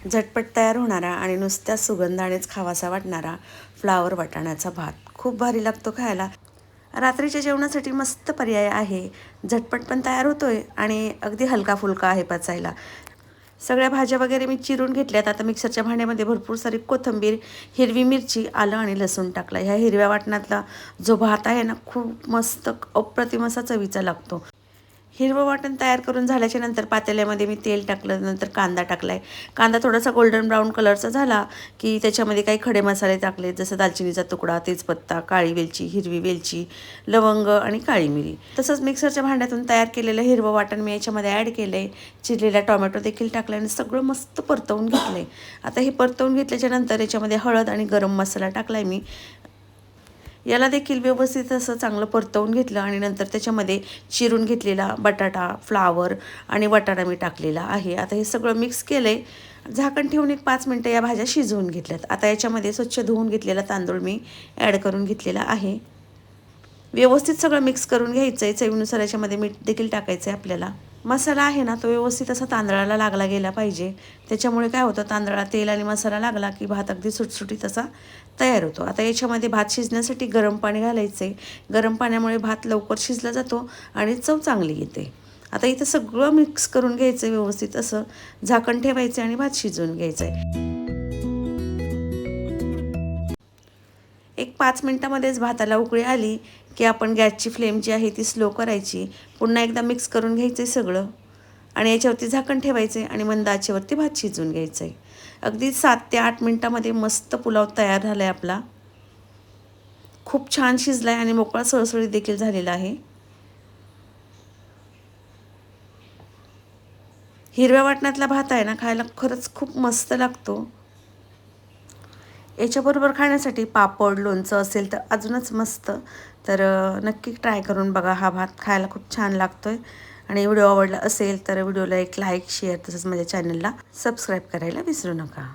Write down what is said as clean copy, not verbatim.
झटपट तयार होणारा आणि नुसत्या सुगंधानेच खावासा वाटणारा फ्लावर वाटाण्याचा भात खूप भारी लागतो खायला. रात्रीच्या जेवणासाठी मस्त पर्याय आहे. झटपट पण तयार होतोय आणि अगदी हलका फुलका आहे पचायला. सगळ्या भाज्या वगैरे मी चिरून घेतल्यात. आता मिक्सरच्या भांड्यामध्ये भरपूर सारी कोथिंबीर, हिरवी मिरची, आलं आणि लसूण टाकला. ह्या हिरव्या वाटणातला जो भात आहे ना, खूप मस्त अप्रतिम असा चवीचा लागतो. हिरवं वाटण तयार करून झाल्याच्या नंतर पातेल्यामध्ये मी तेल टाकलं, नंतर कांदा टाकला आहे. कांदा थोडासा गोल्डन ब्राऊन कलरचा झाला की त्याच्यामध्ये काही खडे मसाले टाकले, जसं दालचिनीचा तुकडा, तेजपत्ता, काळी वेलची, हिरवी वेलची, लवंग आणि काळी मिरी. तसंच मिक्सरच्या भांड्यातून तयार केलेलं हिरवं वाटण मी याच्यामध्ये ॲड केलं आहे. चिरलेला टोमॅटो देखील टाकला आणि सगळं मस्त परतवून घेतलं आहे. आता हे परतवून घेतल्याच्या नंतर याच्यामध्ये हळद आणि गरम मसाला टाकला आहे मी. याला देखील व्यवस्थित असं चांगलं परतवून घेतलं आणि नंतर त्याच्यामध्ये चिरून घेतलेला बटाटा, फ्लावर आणि वाटाणा मी टाकलेला आहे. आता हे सगळं मिक्स केलं आहे. झाकण ठेवून एक 5 मिनटं या भाज्या शिजवून घेतल्यात. आता याच्यामध्ये स्वच्छ धुवून घेतलेला तांदूळ मी ॲड करून घेतलेला आहे. व्यवस्थित सगळं मिक्स करून घ्यायचं आहे. चवीनुसार याच्यामध्ये मीठ देखील टाकायचं आहे आपल्याला. मसाला आहे ना, तो व्यवस्थित असा तांदळाला लागला गेला पाहिजे. त्याच्यामुळे काय होतं, तांदळाला तेल आणि मसाला लागला की भात अगदी सुटसुटीत असा तयार होतो. आता याच्यामध्ये भात शिजण्यासाठी गरम पाणी घालायचं आहे. गरम पाण्यामुळे भात लवकर शिजला जातो आणि चव चांगली येते. आता इथं सगळं मिक्स करून घ्यायचं आहे व्यवस्थित असं. झाकण ठेवायचं आणि भात शिजवून घ्यायचं आहे. एक 5 मिनटामध्येच भाताला उकळी आली की आपण गॅसची फ्लेम जी आहे ती स्लो करायची. पुन्हा एकदा मिक्स करून घ्यायचं आहे सगळं आणि याच्यावरती झाकण ठेवायचं आहे आणि मंद आचेवरती भात शिजवून घ्यायचं आहे. अगदी 7 ते 8 मिनटामध्ये मस्त पुलाव तयार झाला आहे आपला. खूप छान शिजला आहे आणि मोकळा सळसळीत देखील झालेला आहे. हिरव्या वाटणातला भात आहे ना, खायला खरंच खूप मस्त लागतो. याच्याबरोबर खाण्यासाठी पापड, लोणचं असेल तर अजूनच मस्त. तर नक्की ट्राय करून बघा. हा भात खायला खूप छान लागतो आहे. आणि व्हिडिओ आवडला असेल तर व्हिडिओला एक लाईक, शेअर तसंच माझ्या चॅनलला सबस्क्राईब करायला विसरू नका.